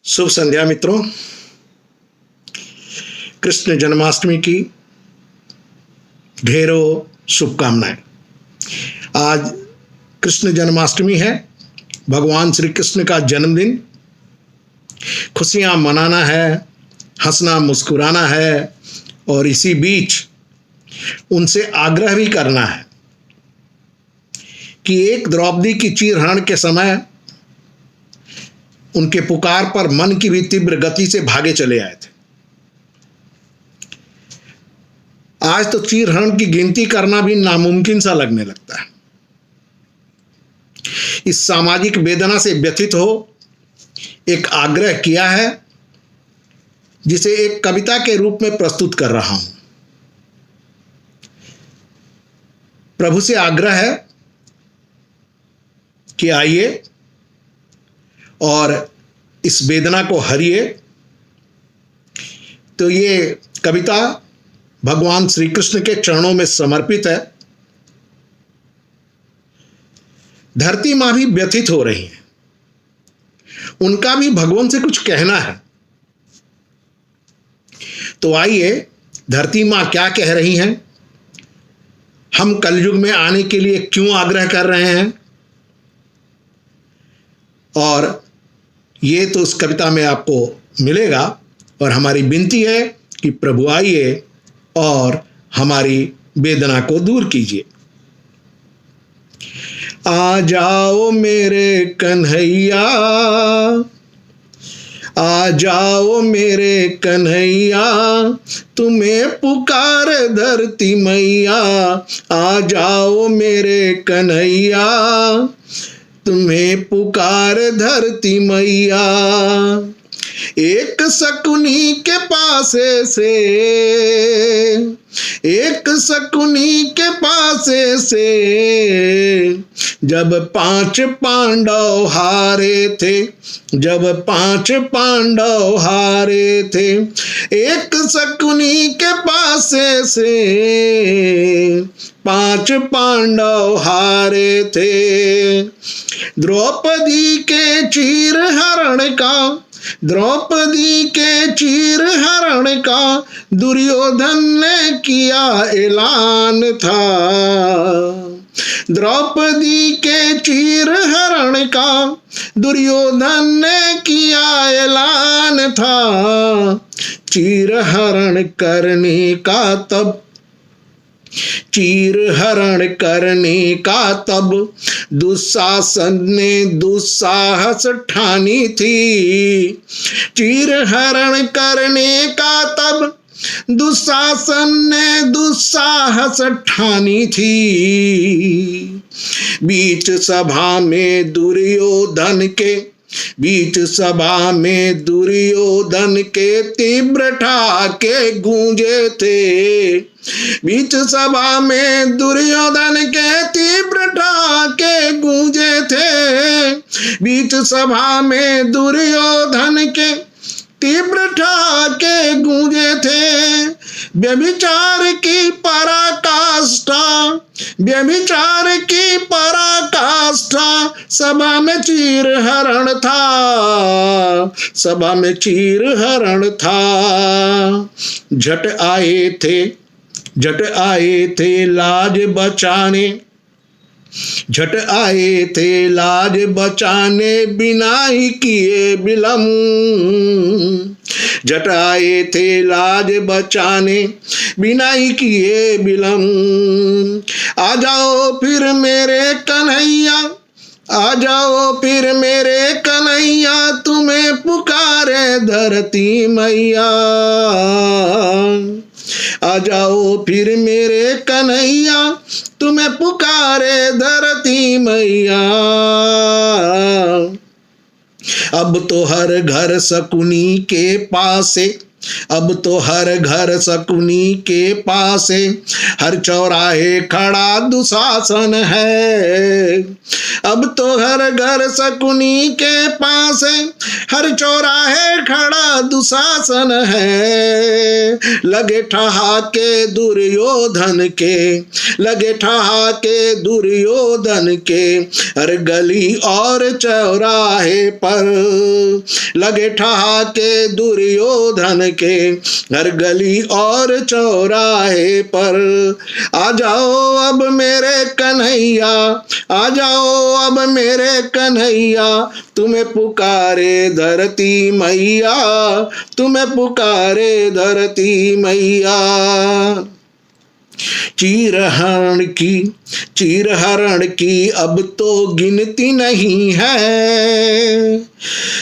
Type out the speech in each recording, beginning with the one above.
शुभ संध्या मित्रों। कृष्ण जन्माष्टमी की ढेरों शुभकामनाएं। आज कृष्ण जन्माष्टमी है, भगवान श्री कृष्ण का जन्मदिन। खुशियां मनाना है, हंसना मुस्कुराना है और इसी बीच उनसे आग्रह भी करना है कि एक द्रौपदी की चीरहरण के समय उनके पुकार पर मन की भी तीव्र गति से भागे चले आए थे। आज तो चीरहरण की गिनती करना भी नामुमकिन सा लगने लगता है। इस सामाजिक वेदना से व्यथित हो एक आग्रह किया है, जिसे एक कविता के रूप में प्रस्तुत कर रहा हूं। प्रभु से आग्रह है कि आइए और इस वेदना को हरिए। तो ये कविता भगवान श्री कृष्ण के चरणों में समर्पित है। धरती माँ भी व्यथित हो रही है, उनका भी भगवान से कुछ कहना है। तो आइए, धरती माँ क्या कह रही हैं, हम कलयुग में आने के लिए क्यों आग्रह कर रहे हैं, और ये तो उस कविता में आपको मिलेगा। और हमारी विनती है कि प्रभु आइए और हमारी वेदना को दूर कीजिए। आ जाओ मेरे कन्हैया, आ जाओ मेरे कन्हैया, तुम्हें पुकार धरती मैया। आ जाओ मेरे कन्हैया, तुम्हें पुकार धरती मैया। एक शकुनी के पासे से, एक शकुनी के पासे से, जब 5 पांडव हारे थे, जब 5 पांडव हारे थे, एक शकुनी के पासे से 5 पांडव हारे थे। द्रौपदी के चीर हरण का, द्रौपदी के चीर हरण का दुर्योधन ने किया ऐलान था। द्रौपदी के चीर हरण का दुर्योधन ने किया ऐलान था। चीर हरण करने का तब, चीर हरण करने का तब दुशासन ने दुस्साहस ठानी थी। चीर हरण करने का तब दुशासन ने दुस्साहस ठानी थी। बीच सभा में दुर्योधन के, बीच सभा में दुर्योधन के तीव्र ठाके गूंजे थे। बीच सभा में दुर्योधन के तीव्र ठाके गूंजे थे। बीच सभा में दुर्योधन के तीव्र ठाके गूंजे थे। व्यभिचार की पराकाष्ठा, व्यभिचार की पराकाष्ठा सभा में चीर हरण था, सभा में चीर हरण था। झट आए थे, झट आए थे लाज बचाने, झट आए थे लाज बचाने बिना ही किए विलम्ब। झट आए थे लाज बचाने बिना ही किए विलम्ब। आ जाओ फिर मेरे कन्हैया, आ जाओ फिर मेरे कन्हैया, तुम्हें पुकारे धरती मैया। आ जाओ फिर मेरे कन्हैया, तुम्हें पुकारे धरती मैया। अब तो हर घर शकुनी के पासे, अब तो हर घर शकुनी के पास है, हर चौराहे खड़ा दुशासन है। अब तो हर घर शकुनी के पास है, हर चौराहे खड़ा दुशासन है। लगे ठहाके दुर्योधन के, लगे ठहाके दुर्योधन के, हर गली और चौराहे पर। लगे ठहाके दुर्योधन के, हर गली और चौराहे पर। आ जाओ अब मेरे कन्हैया, आ जाओ अब मेरे कन्हैया, तुम्हें पुकारे धरती मैया, तुम्हें पुकारे धरती मैया। चीरहरण की अब तो गिनती नहीं है।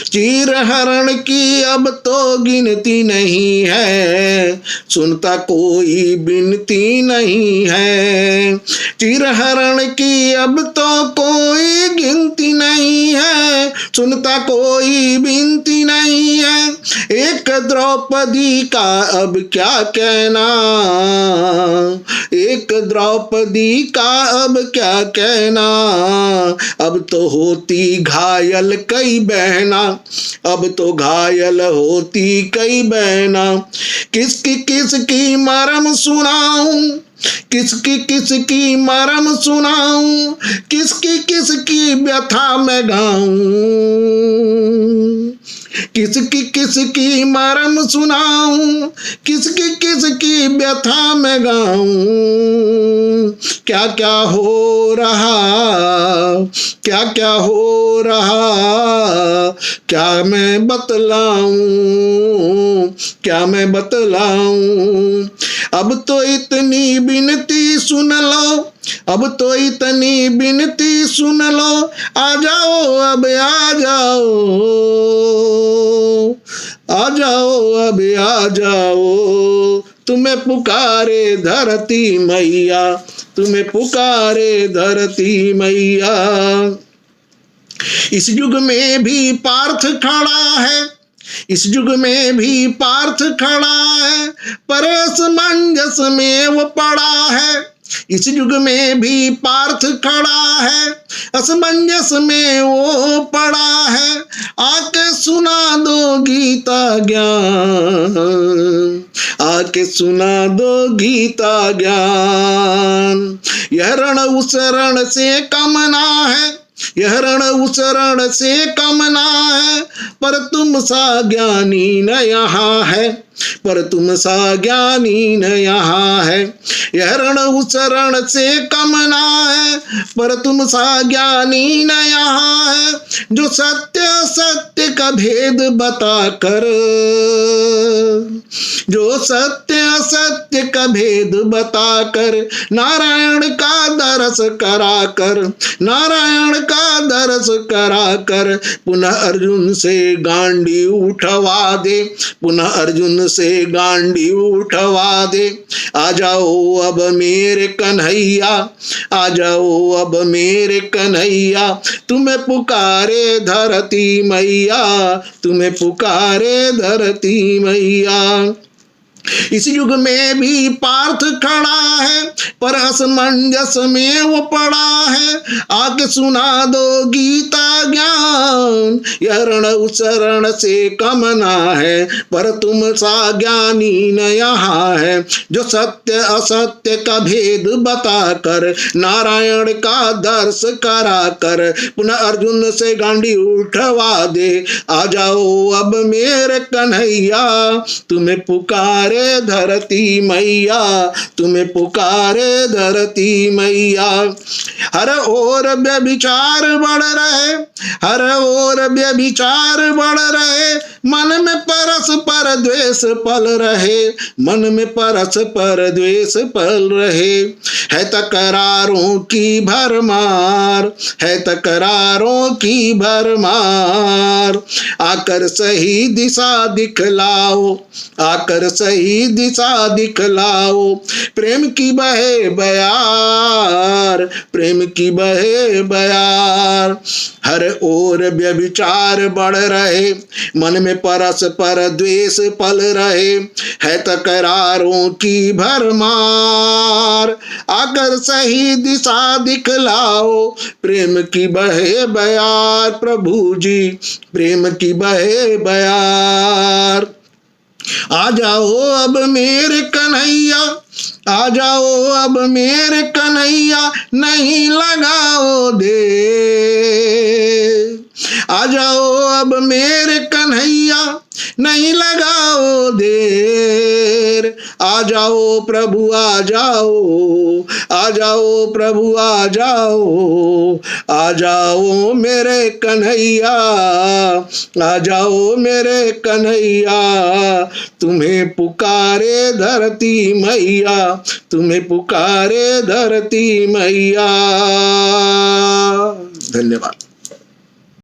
चीरहरण की अब तो गिनती नहीं है, सुनता कोई बिनती नहीं है। चीरहरण की अब तो कोई गिनती नहीं है, सुनता कोई बिनती नहीं है। एक द्रौपदी का अब क्या कहना, एक द्रौपदी का अब क्या कहना। अब तो होती घायल कई बहना, अब तो घायल होती कई बहना। किसकी मरम सुनाऊं, किसकी मरम सुनाऊं, किसकी व्यथा मैं गाऊं। किसकी मरम सुनाऊं, किसकी व्यथा मैं गाऊं। क्या क्या हो रहा, क्या क्या हो रहा, क्या मैं बतलाऊं, क्या मैं बतलाऊं। अब तो इतनी बिनती सुन लो, अब तो इतनी बिनती सुन लो, आ जाओ अब आ जाओ, आ जाओ अब आ जाओ। तुम्हें पुकारे धरती मैया, तुम्हें पुकारे धरती मैया। इस युग में भी पार्थ खड़ा है, इस युग में भी पार्थ खड़ा है, पर असमंजस में वो पड़ा है। इस युग में भी पार्थ खड़ा है, असमंजस में वो पड़ा है। आके सुना दो गीता ज्ञान, आके सुना दो गीता ज्ञान। यह रण उस रण से कम ना है, यह रण उस रण से कम ना है, पर तुम सा ज्ञानी न यहाँ है, पर तुम सा ज्ञानी न यहाँ है। यह रण उस रण से कम ना है, पर तुम सा ज्ञानी न यहाँ है। जो सत्य सत्य का भेद बता कर, जो सत्य सत्य का भेद बता कर, नारायण का दरस करा कर, नारायण का दरस करा कर। पुनः अर्जुन से गांडी उठवा दे, पुनः अर्जुन से गांडी उठवा दे। आ जाओ अब मेरे कन्हैया, आ जाओ अब मेरे कन्हैया, तुम्हें पुकारे धरती मैया, तुम्हें पुकारे धरती मैया। इस युग में भी पार्थ खड़ा है, पर असमंजस में वो पड़ा है। आके सुना दो गीता ज्ञान, यह रण उस रण से कम ना है, पर तुम सा ज्ञानी न यहाँ है। जो सत्य असत्य का भेद बता कर, नारायण का दर्श करा कर। पुनः अर्जुन से गांडी उठवा दे। आ जाओ अब मेरे कन्हैया, तुम्हें पुकारे धरती मैया, तुम्हें पुकारे धरती मैया। हर ओर व्यभिचार बढ़ रहे, हर ओर व्यभिचार बढ़ रहे, मन में परस्पर द्वेष पल रहे, मन में परस्पर द्वेष पल रहे। है तकरारों की भरमार, है तकरारों की भरमार। आकर सही दिशा दिखलाओ, आकर सही सही दिशा दिखलाओ। प्रेम की बहे बयार, प्रेम की बहे बयार। हर ओर व्यभिचार बढ़ रहे, मन में परस्पर द्वेष पल रहे, है तकरारों की भरमार। आकर सही दिशा दिखलाओ, प्रेम की बहे बयार। प्रभु जी प्रेम की बहे बयार। आ जाओ अब मेरे कन्हैया, आ जाओ अब मेरे कन्हैया, नहीं लगाओ देर। आ जाओ अब मेरे कन्हैया, नहीं लगाओ देर। आ जाओ प्रभु आ जाओ, आ जाओ प्रभु आ जाओ, आ जाओ मेरे कन्हैया, आ जाओ मेरे कन्हैया। तुम्हें पुकारे धरती मैया, तुम्हें पुकारे धरती मैया। धन्यवाद।